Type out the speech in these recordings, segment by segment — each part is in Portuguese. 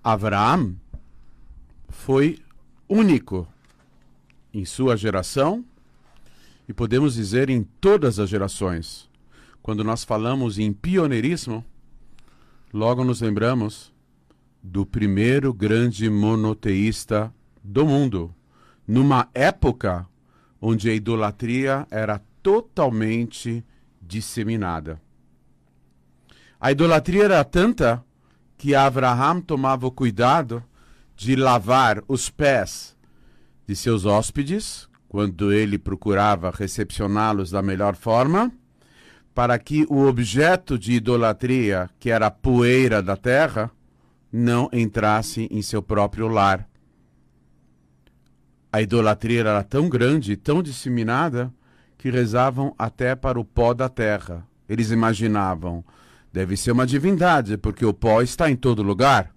Abraão foi único em sua geração e podemos dizer em todas as gerações. Quando nós falamos em pioneirismo, logo nos lembramos do primeiro grande monoteísta do mundo, numa época onde a idolatria era totalmente disseminada. A idolatria era tanta que Abraão tomava o cuidado de lavar os pés de seus hóspedes, quando ele procurava recepcioná-los da melhor forma, para que o objeto de idolatria, que era a poeira da terra, não entrasse em seu próprio lar. A idolatria era tão grande, tão disseminada, que rezavam até para o pó da terra. Eles imaginavam, deve ser uma divindade, porque o pó está em todo lugar.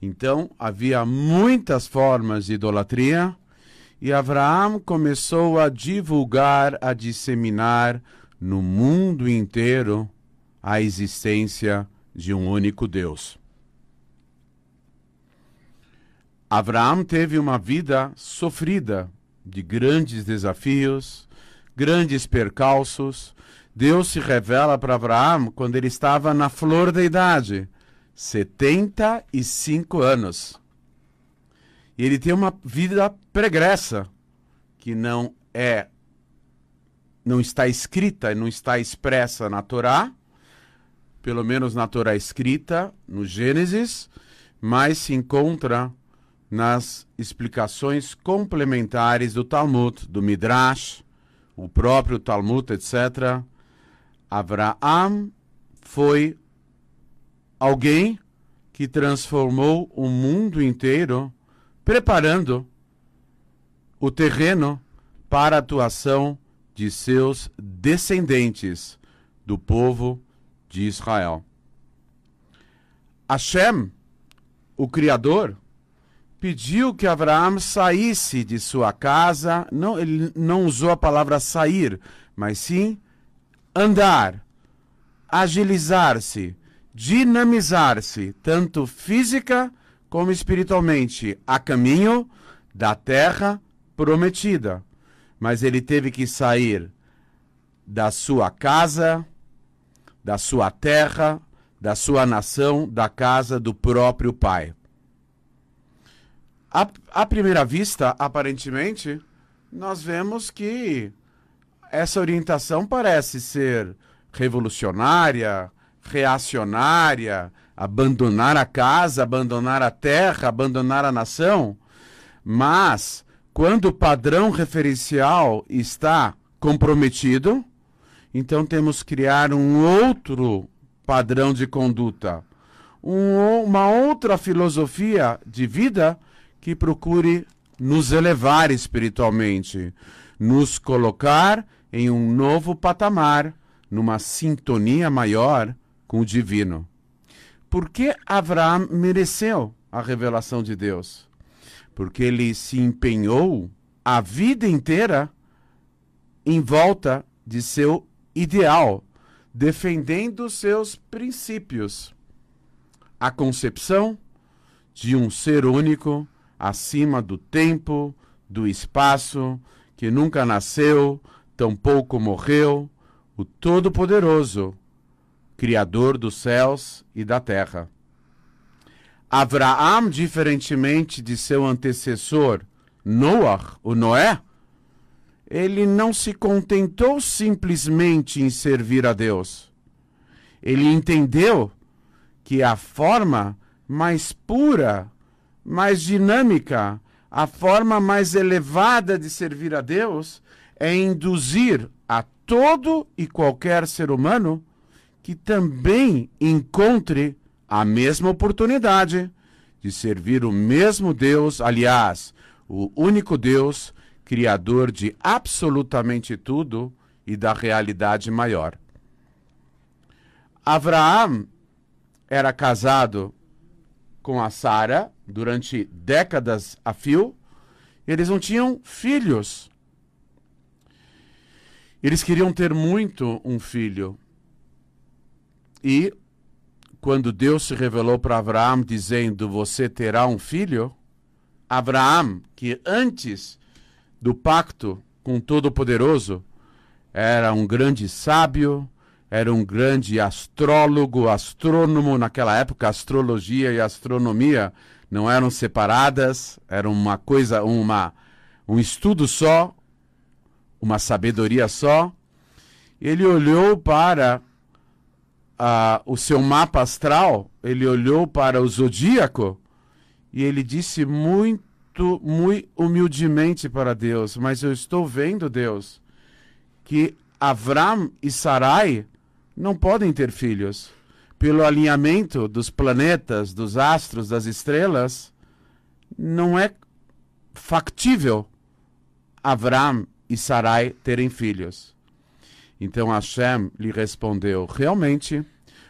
Então, havia muitas formas de idolatria, e Abraão começou a divulgar, a disseminar no mundo inteiro a existência de um único Deus. Abraão teve uma vida sofrida, de grandes desafios, grandes percalços. Deus se revela para Abraão quando ele estava na flor da idade, 75 anos. E ele tem uma vida pregressa, que não está escrita, não está expressa na Torá, pelo menos na Torá escrita, no Gênesis, mas se encontra nas explicações complementares do Talmud, do Midrash, o próprio Talmud, etc. Abraão foi alguém que transformou o mundo inteiro, preparando o terreno para a atuação de seus descendentes, do povo de Israel. Hashem, o Criador, pediu que Abraão saísse de sua casa. Não, ele não usou a palavra sair, mas sim andar, agilizar-se, dinamizar-se, tanto física como espiritualmente, a caminho da terra prometida. Mas ele teve que sair da sua casa, da sua terra, da sua nação, da casa do próprio pai. À primeira vista, aparentemente, nós vemos que essa orientação parece ser revolucionária, reacionária, abandonar a casa, abandonar a terra, abandonar a nação. Mas, quando o padrão referencial está comprometido, então temos que criar um outro padrão de conduta, uma outra filosofia de vida que procure nos elevar espiritualmente, nos colocar em um novo patamar, numa sintonia maior com o divino. Por que Abraão mereceu a revelação de Deus? Porque ele se empenhou a vida inteira em volta de seu ideal, defendendo seus princípios. A concepção de um ser único, acima do tempo, do espaço, que nunca nasceu, tampouco morreu, o Todo-Poderoso, Criador dos céus e da terra. Abraão, diferentemente de seu antecessor Noé, ele não se contentou simplesmente em servir a Deus. Ele entendeu que a forma mais pura, mais dinâmica, a forma mais elevada de servir a Deus é induzir a todo e qualquer ser humano que também encontre a mesma oportunidade de servir o mesmo Deus, aliás, o único Deus, criador de absolutamente tudo e da realidade maior. Abraão era casado com a Sara durante décadas a fio. Eles não tinham filhos. Eles queriam ter muito um filho. E quando Deus se revelou para Abraão dizendo, você terá um filho, Abraão, que antes do pacto com o Todo-Poderoso, era um grande sábio, era um grande astrólogo, astrônomo. Naquela época, astrologia e astronomia não eram separadas, era uma coisa, um estudo só, uma sabedoria só. Ele olhou para o seu mapa astral, ele olhou para o zodíaco e ele disse muito humildemente para Deus, mas eu estou vendo, Deus, que Avram e Sarai não podem ter filhos. Pelo alinhamento dos planetas, dos astros, das estrelas, não é factível Avram e Sarai terem filhos. Então Hashem lhe respondeu, realmente,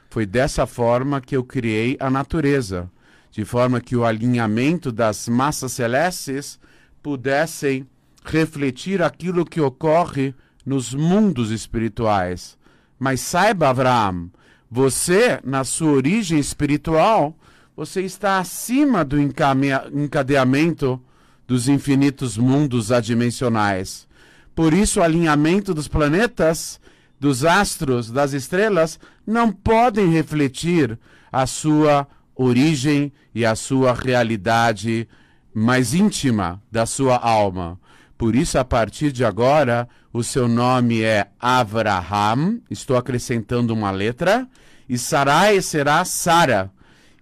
foi dessa forma que eu criei a natureza, de forma que o alinhamento das massas celestes pudessem refletir aquilo que ocorre nos mundos espirituais. Mas saiba, Avraham, você, na sua origem espiritual, você está acima do encadeamento dos infinitos mundos adimensionais. Por isso, o alinhamento dos planetas, dos astros, das estrelas, não podem refletir a sua origem e a sua realidade mais íntima da sua alma. Por isso, a partir de agora, o seu nome é Avraham, estou acrescentando uma letra, e Sarai será Sara.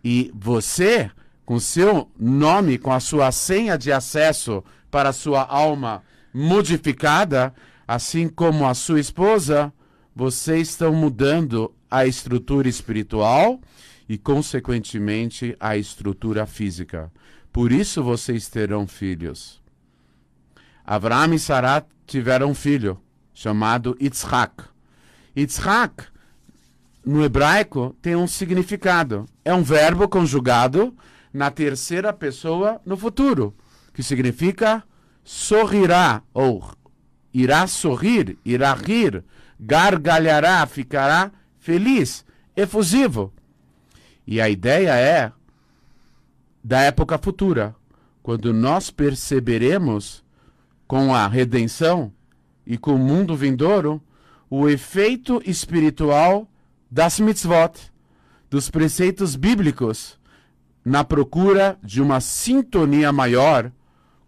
E você, com seu nome, com a sua senha de acesso para a sua alma modificada, assim como a sua esposa, vocês estão mudando a estrutura espiritual e, consequentemente, a estrutura física. Por isso vocês terão filhos. Avraham e Sará tiveram um filho, chamado Yitzhak. Yitzhak, no hebraico, tem um significado. É um verbo conjugado na terceira pessoa no futuro, que significa sorrirá, ou irá sorrir, irá rir, gargalhará, ficará feliz, efusivo. E a ideia é da época futura, quando nós perceberemos com a redenção e com o mundo vindouro o efeito espiritual das mitzvot, dos preceitos bíblicos, na procura de uma sintonia maior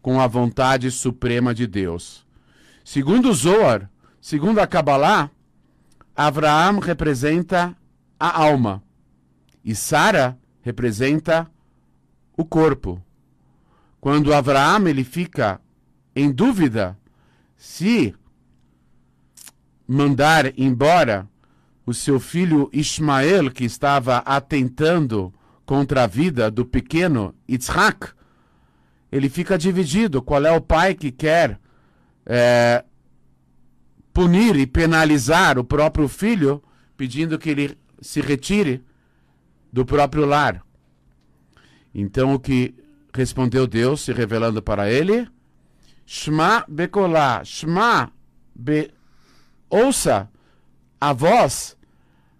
com a vontade suprema de Deus. Segundo o Zohar, segundo a Kabbalah, Avraham representa a alma e Sara representa o corpo. Quando Avraham ele fica em dúvida se mandar embora o seu filho Ismael, que estava atentando contra a vida do pequeno Yitzhak, ele fica dividido. Qual é o pai que quer punir e penalizar o próprio filho, pedindo que ele se retire do próprio lar? Então o que respondeu Deus, se revelando para ele, Shma bekolá, ouça a voz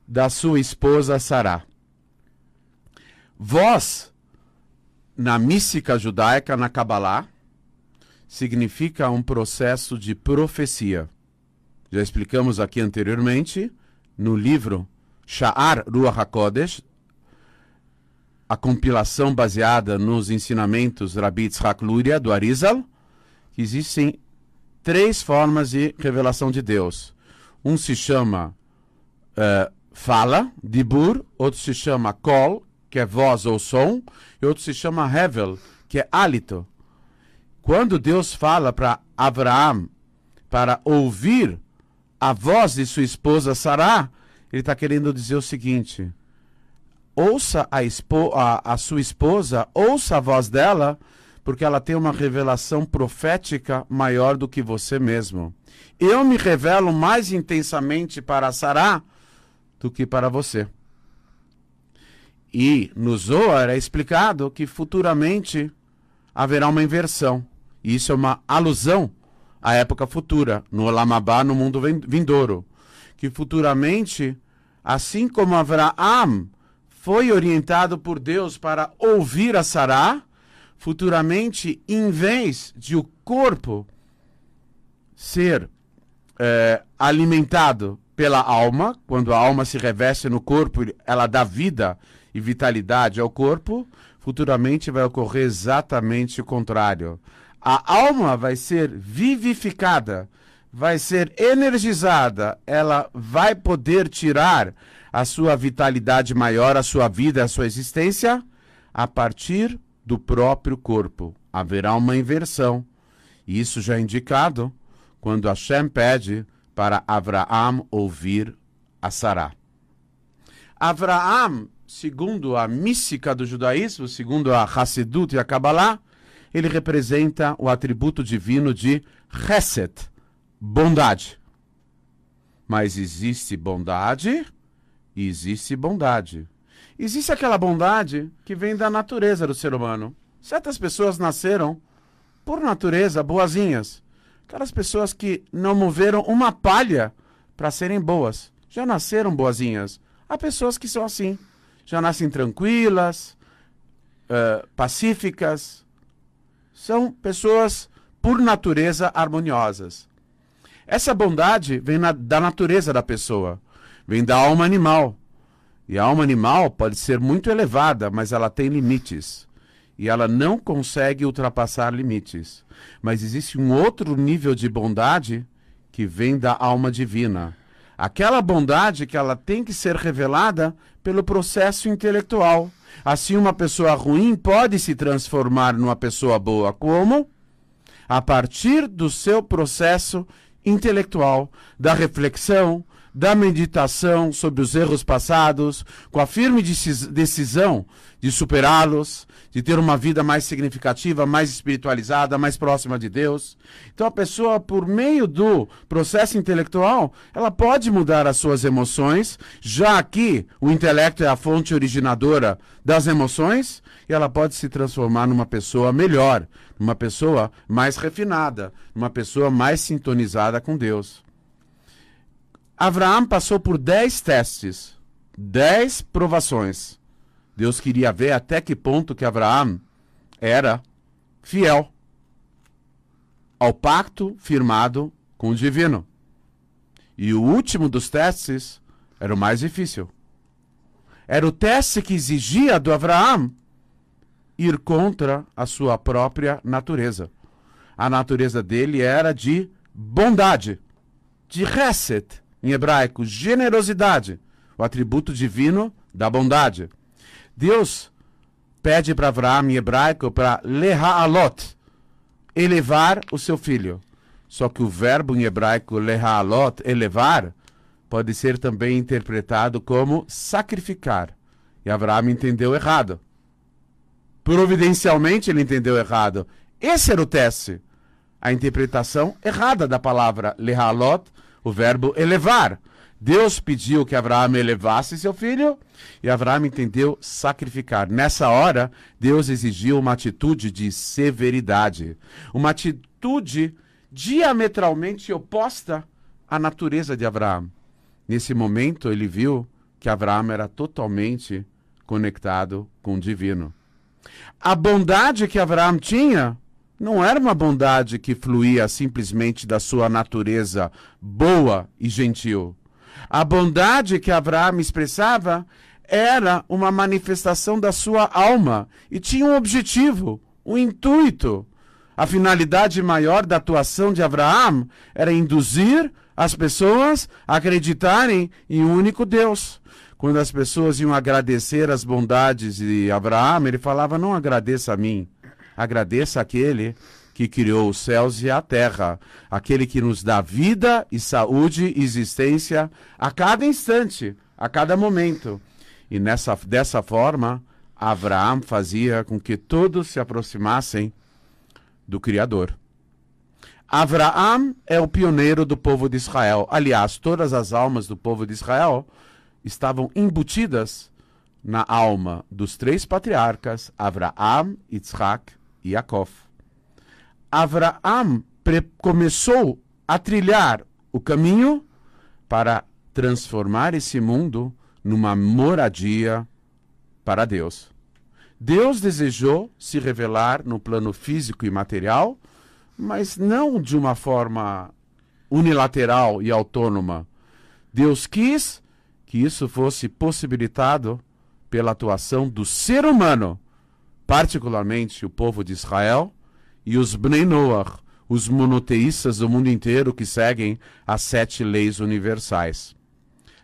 da sua esposa Sará. Voz, na mística judaica, na Kabbalah, significa um processo de profecia. Já explicamos aqui anteriormente, no livro Sha'ar Ruach HaKodesh, a compilação baseada nos ensinamentos Rabbi Yitzhak Luria, do Arizal, que existem 3 formas de revelação de Deus. Um se chama fala, dibur, outro se chama kol, que é voz ou som, e outro se chama hevel, que é hálito. Quando Deus fala para Avraham para ouvir a voz de sua esposa Sará, ele está querendo dizer o seguinte: ouça a sua esposa, ouça a voz dela, porque ela tem uma revelação profética maior do que você mesmo. Eu me revelo mais intensamente para Sará do que para você. E no Zohar é explicado que futuramente haverá uma inversão. E isso é uma alusão à época futura, no Olam Habá, no mundo vindouro. Que futuramente, assim como Avraham foi orientado por Deus para ouvir a Sará, futuramente, em vez de o corpo ser alimentado pela alma, quando a alma se reveste no corpo, ela dá vida e vitalidade ao corpo, futuramente vai ocorrer exatamente o contrário. A alma vai ser vivificada, vai ser energizada, ela vai poder tirar a sua vitalidade maior, a sua vida, a sua existência, a partir do próprio corpo. Haverá uma inversão. E isso já é indicado quando Hashem pede para Avraham ouvir a Sará. Avraham, segundo a mística do judaísmo, segundo a Hassidut e a Kabbalah, ele representa o atributo divino de Chesed, bondade. Mas existe bondade e existe bondade. Existe aquela bondade que vem da natureza do ser humano. Certas pessoas nasceram, por natureza, boazinhas. Aquelas pessoas que não moveram uma palha para serem boas. Já nasceram boazinhas. Há pessoas que são assim. Já nascem tranquilas, pacíficas. São pessoas, por natureza, harmoniosas. Essa bondade vem da natureza da pessoa. Vem da alma animal. E a alma animal pode ser muito elevada, mas ela tem limites. E ela não consegue ultrapassar limites. Mas existe um outro nível de bondade que vem da alma divina. Aquela bondade que ela tem que ser revelada pelo processo intelectual. Assim, uma pessoa ruim pode se transformar numa pessoa boa. Como? A partir do seu processo intelectual, da reflexão, da meditação sobre os erros passados, com a firme decisão de superá-los, de ter uma vida mais significativa, mais espiritualizada, mais próxima de Deus. Então a pessoa, por meio do processo intelectual, ela pode mudar as suas emoções, já que o intelecto é a fonte originadora das emoções, e ela pode se transformar numa pessoa melhor, numa pessoa mais refinada, numa pessoa mais sintonizada com Deus. Avraham passou por 10 testes, 10 provações. Deus queria ver até que ponto que Avraham era fiel ao pacto firmado com o divino. E o último dos testes era o mais difícil. Era o teste que exigia do Avraham ir contra a sua própria natureza. A natureza dele era de bondade, de Chesed, em hebraico, generosidade, o atributo divino da bondade. Deus pede para Avraham, em hebraico, para leha'alot, elevar o seu filho. Só que o verbo em hebraico, leha'alot, elevar, pode ser também interpretado como sacrificar. E Avraham entendeu errado. Providencialmente ele entendeu errado. Esse era o teste. A interpretação errada da palavra leha'alot, o verbo elevar. Deus pediu que Avraham elevasse seu filho e Avraham entendeu sacrificar. Nessa hora, Deus exigiu uma atitude de severidade. Uma atitude diametralmente oposta à natureza de Avraham. Nesse momento, ele viu que Avraham era totalmente conectado com o divino. A bondade que Avraham tinha não era uma bondade que fluía simplesmente da sua natureza boa e gentil. A bondade que Avraham expressava era uma manifestação da sua alma e tinha um objetivo, um intuito. A finalidade maior da atuação de Avraham era induzir as pessoas a acreditarem em um único Deus. Quando as pessoas iam agradecer as bondades de Avraham, ele falava: não agradeça a mim, agradeça aquele que criou os céus e a terra, aquele que nos dá vida e saúde e existência a cada instante, a cada momento. E dessa forma, Avraham fazia com que todos se aproximassem do Criador. Avraham é o pioneiro do povo de Israel. Aliás, todas as almas do povo de Israel estavam embutidas na alma dos 3 patriarcas, Avraham, Yitzhak e Yaakov. Avraham começou a trilhar o caminho para transformar esse mundo numa moradia para Deus. Deus desejou se revelar no plano físico e material, mas não de uma forma unilateral e autônoma. Deus quis que isso fosse possibilitado pela atuação do ser humano, particularmente o povo de Israel e os Bnei Noach, os monoteístas do mundo inteiro que seguem as 7 leis universais.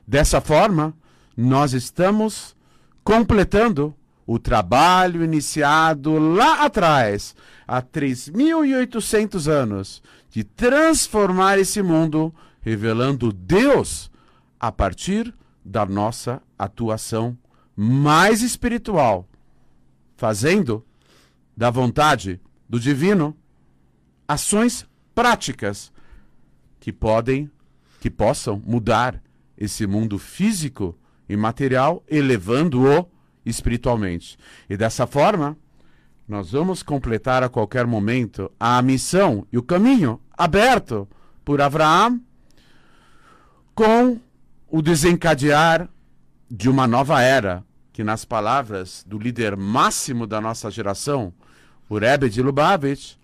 Dessa forma, nós estamos completando o trabalho iniciado lá atrás, há 3.800 anos, de transformar esse mundo, revelando Deus a partir da nossa atuação mais espiritual, fazendo da vontade do divino ações práticas que possam mudar esse mundo físico e material, elevando-o espiritualmente. E dessa forma, nós vamos completar a qualquer momento a missão e o caminho aberto por Abraão com o desencadear de uma nova era, que nas palavras do líder máximo da nossa geração, o Rebbe de Lubavitch,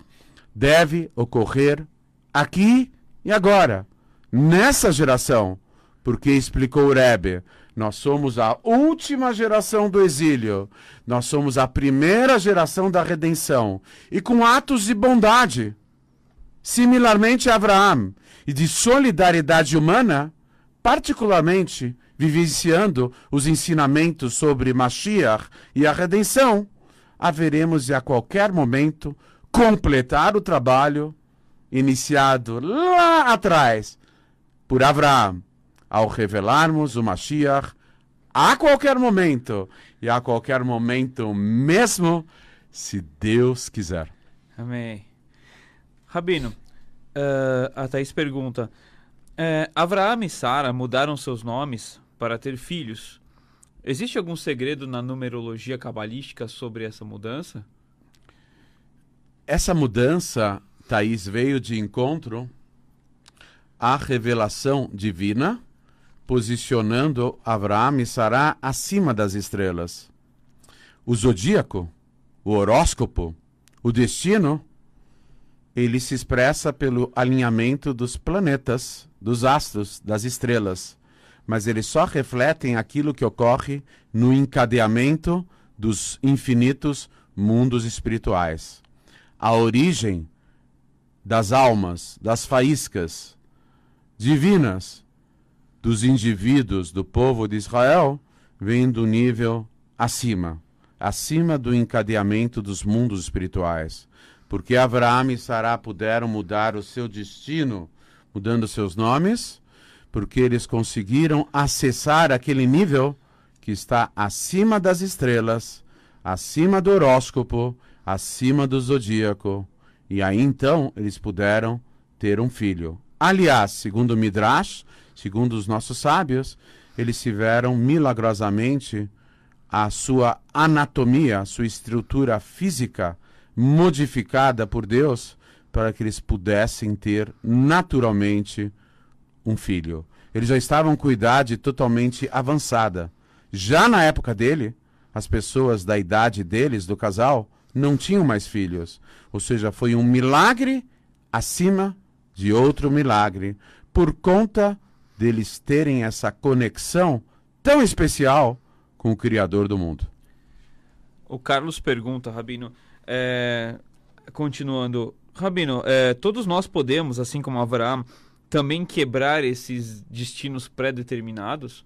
deve ocorrer aqui e agora, nessa geração, porque explicou o Rebbe, nós somos a última geração do exílio, nós somos a primeira geração da redenção, e com atos de bondade, similarmente a Abraão, e de solidariedade humana, particularmente vivenciando os ensinamentos sobre Mashiach e a redenção, haveremos de a qualquer momento completar o trabalho iniciado lá atrás por Abraão, ao revelarmos o Mashiach a qualquer momento, e a qualquer momento mesmo, se Deus quiser. Amém. Rabino, a Thaís pergunta, Avraham e Sara mudaram seus nomes para ter filhos. Existe algum segredo na numerologia cabalística sobre essa mudança? Essa mudança, Thaís, veio de encontro à revelação divina, posicionando Avraham e Sara acima das estrelas. O zodíaco, o horóscopo, o destino, ele se expressa pelo alinhamento dos planetas, dos astros, das estrelas, mas eles só refletem aquilo que ocorre no encadeamento dos infinitos mundos espirituais. A origem das almas, das faíscas divinas dos indivíduos do povo de Israel vem do nível acima do encadeamento dos mundos espirituais. Porque Avraham e Sara puderam mudar o seu destino, mudando seus nomes, porque eles conseguiram acessar aquele nível que está acima das estrelas, acima do horóscopo, acima do zodíaco. E aí então eles puderam ter um filho. Aliás, segundo o Midrash, segundo os nossos sábios, eles tiveram milagrosamente a sua anatomia, a sua estrutura física modificada por Deus para que eles pudessem ter naturalmente um filho. Eles já estavam com idade totalmente avançada. Já na época dele, as pessoas da idade deles, do casal, não tinham mais filhos. Ou seja, foi um milagre acima de outro milagre, por conta deles terem essa conexão tão especial com o Criador do mundo. O Carlos pergunta, Rabino, continuando, Rabino, todos nós podemos, assim como Avraham, também quebrar esses destinos pré-determinados?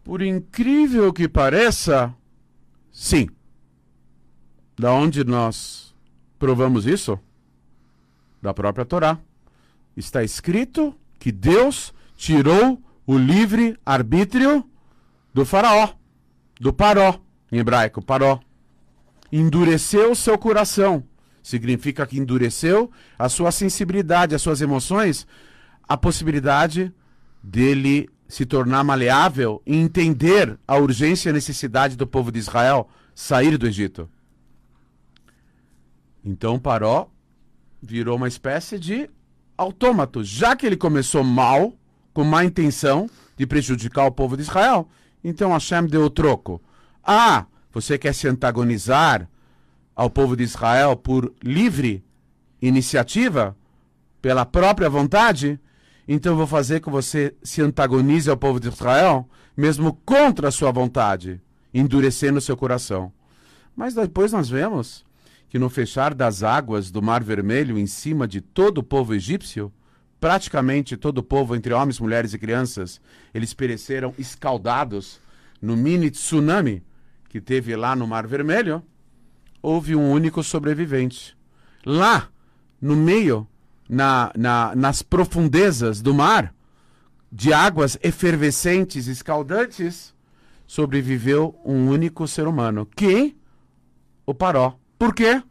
Por incrível que pareça, sim. Da onde nós provamos isso? Da própria Torá. Está escrito que Deus tirou o livre-arbítrio do faraó, do paró, em hebraico, paró. Endureceu seu coração. Significa que endureceu a sua sensibilidade, as suas emoções, a possibilidade dele se tornar maleável e entender a urgência e a necessidade do povo de Israel sair do Egito. Então Paró virou uma espécie de autômato. Já que ele começou mal, com má intenção de prejudicar o povo de Israel, Então Hashem deu o troco. Ah, você quer se antagonizar ao povo de Israel por livre iniciativa? Pela própria vontade? Então eu vou fazer que você se antagonize ao povo de Israel, mesmo contra a sua vontade, endurecendo seu coração. Mas depois nós vemos que no fechar das águas do Mar Vermelho em cima de todo o povo egípcio, praticamente todo o povo, entre homens, mulheres e crianças, eles pereceram escaldados no mini tsunami que teve lá no Mar Vermelho. Houve um único sobrevivente. Lá, no meio, nas profundezas do mar, de águas efervescentes, escaldantes, sobreviveu um único ser humano. Quem? O Paró. Por quê?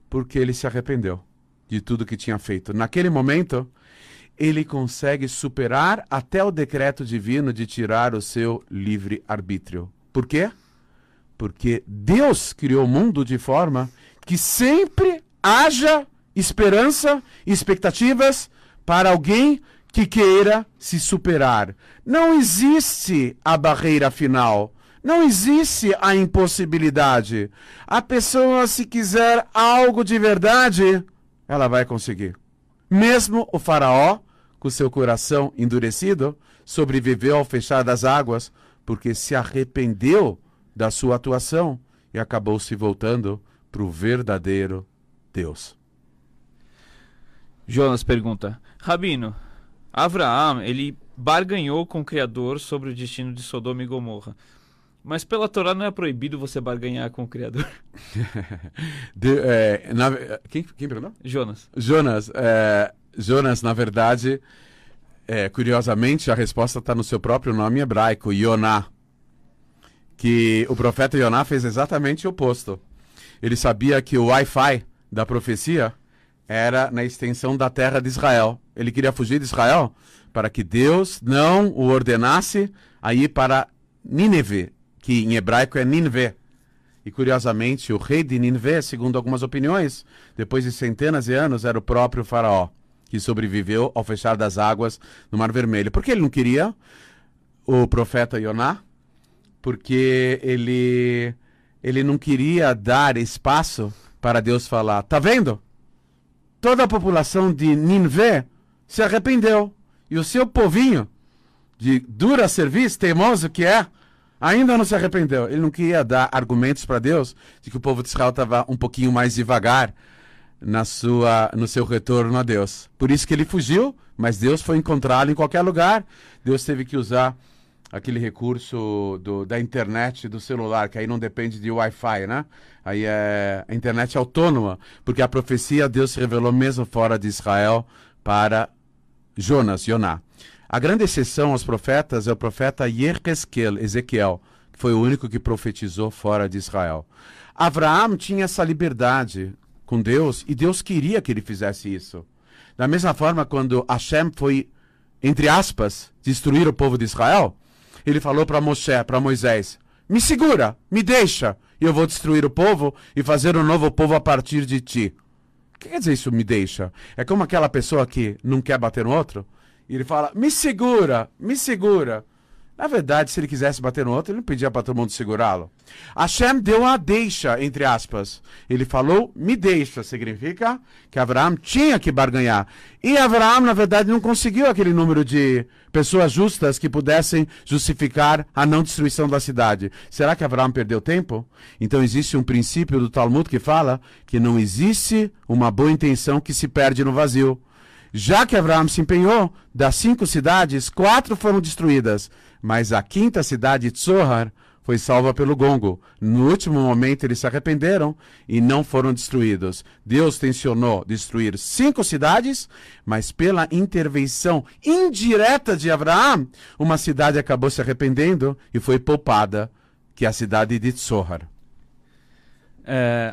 Porque ele se arrependeu de tudo que tinha feito. Naquele momento, ele consegue superar até o decreto divino de tirar o seu livre-arbítrio. Por quê? Porque Deus criou o mundo de forma que sempre haja esperança e expectativas para alguém que queira se superar. Não existe a barreira final. Não existe a impossibilidade. A pessoa, se quiser algo de verdade, ela vai conseguir. Mesmo o faraó, com seu coração endurecido, sobreviveu ao fechar das águas, porque se arrependeu da sua atuação e acabou se voltando para o verdadeiro Deus. Jonas pergunta: Rabino, Avraham, ele barganhou com o Criador sobre o destino de Sodoma e Gomorra. Mas pela Torá não é proibido você barganhar com o Criador? Quem perguntou? Jonas. Jonas, na verdade, curiosamente, a resposta está no seu próprio nome hebraico, Yoná. Que o profeta Yoná fez exatamente o oposto. Ele sabia que o Wi-Fi da profecia era na extensão da terra de Israel. Ele queria fugir de Israel para que Deus não o ordenasse a ir para Nínive, que em hebraico é Ninvé. E curiosamente, o rei de Ninvé, segundo algumas opiniões, depois de centenas de anos, era o próprio faraó, que sobreviveu ao fechar das águas no Mar Vermelho. Por que ele não queria o profeta Yoná? Porque ele não queria dar espaço para Deus falar: tá vendo? Toda a população de Nínive se arrependeu. E o seu povinho, de dura serviço, teimoso que é, ainda não se arrependeu. Ele não queria dar argumentos para Deus de que o povo de Israel estava um pouquinho mais devagar no seu retorno a Deus. Por isso que ele fugiu, mas Deus foi encontrá-lo em qualquer lugar. Deus teve que usar aquele recurso da internet, do celular, que aí não depende de Wi-Fi, né? Aí a internet é autônoma, porque a profecia Deus se revelou mesmo fora de Israel para Yoná. A grande exceção aos profetas é o profeta Ezequiel, que foi o único que profetizou fora de Israel. Avraham tinha essa liberdade com Deus, e Deus queria que ele fizesse isso. Da mesma forma, quando Hashem foi, entre aspas, destruir o povo de Israel, ele falou para Moisés: me segura, me deixa, e eu vou destruir o povo e fazer um novo povo a partir de ti. O que quer dizer isso, me deixa? É como aquela pessoa que não quer bater no outro, e ele fala: me segura, me segura. Na verdade, se ele quisesse bater no outro, ele não pedia para todo mundo segurá-lo. Hashem deu a deixa, entre aspas. Ele falou, me deixa, significa que Avraham tinha que barganhar. E Avraham, na verdade, não conseguiu aquele número de pessoas justas que pudessem justificar a não destruição da cidade. Será que Avraham perdeu tempo? Então existe um princípio do Talmud que fala que não existe uma boa intenção que se perde no vazio. Já que Avraham se empenhou, das 5 cidades, 4 foram destruídas, mas a 5ª cidade, Tzohar, foi salva pelo gongo. No último momento eles se arrependeram e não foram destruídos. Deus tensionou destruir 5 cidades, mas pela intervenção indireta de Avraham, uma cidade acabou se arrependendo e foi poupada, que é a cidade de Tzohar.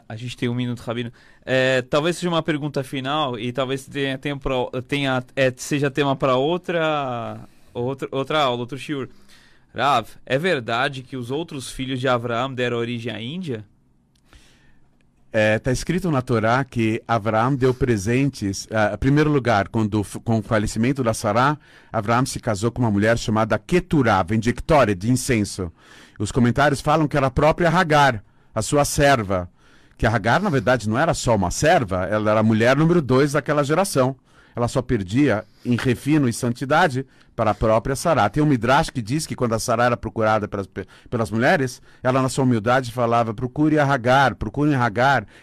A gente tem 1 minuto, Rabino. Talvez seja uma pergunta final e talvez seja tema para outra aula, outro shiur. Rav, é verdade que os outros filhos de Avraham deram origem à Índia? Está escrito na Torá que Abraão deu presentes. Em primeiro lugar, com o falecimento da Sará, Abraão se casou com uma mulher chamada Keturá, vem de Ectore, de incenso. Os comentários falam que era a própria Hagar, a sua serva. Que a Hagar, na verdade, não era só uma serva, ela era a mulher número 2 daquela geração. Ela só perdia em refino e santidade para a própria Sará. Tem um Midrash que diz que quando a Sará era procurada pelas mulheres, ela na sua humildade falava, procurem Hagar,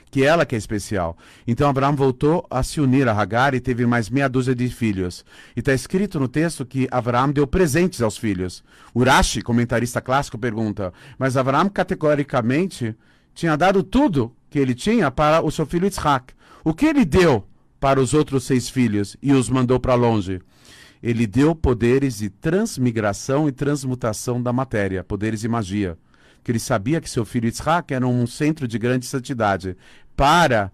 que ela que é especial. Então Abraão voltou a se unir a Hagar e teve mais meia dúzia de filhos. E está escrito no texto que Abraão deu presentes aos filhos. Urashi, comentarista clássico, pergunta, mas Abraão categoricamente tinha dado tudo que ele tinha para o seu filho Isaac. O que ele deu para os outros 6 filhos e os mandou para longe? Ele deu poderes de transmigração e transmutação da matéria, poderes de magia. Que ele sabia que seu filho Isaac era um centro de grande santidade. Para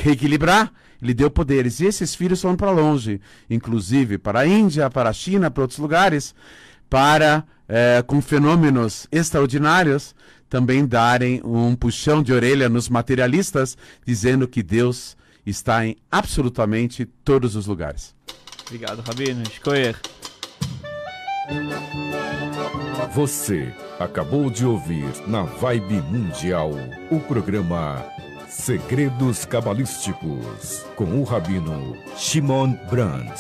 reequilibrar, ele deu poderes. E esses filhos foram para longe, inclusive para a Índia, para a China, para outros lugares, para, com fenômenos extraordinários, também darem um puxão de orelha nos materialistas, dizendo que Deus está em absolutamente todos os lugares. Obrigado, Rabino. Escolher. Você acabou de ouvir na Vibe Mundial o programa Segredos Cabalísticos com o Rabino Shimon Brand.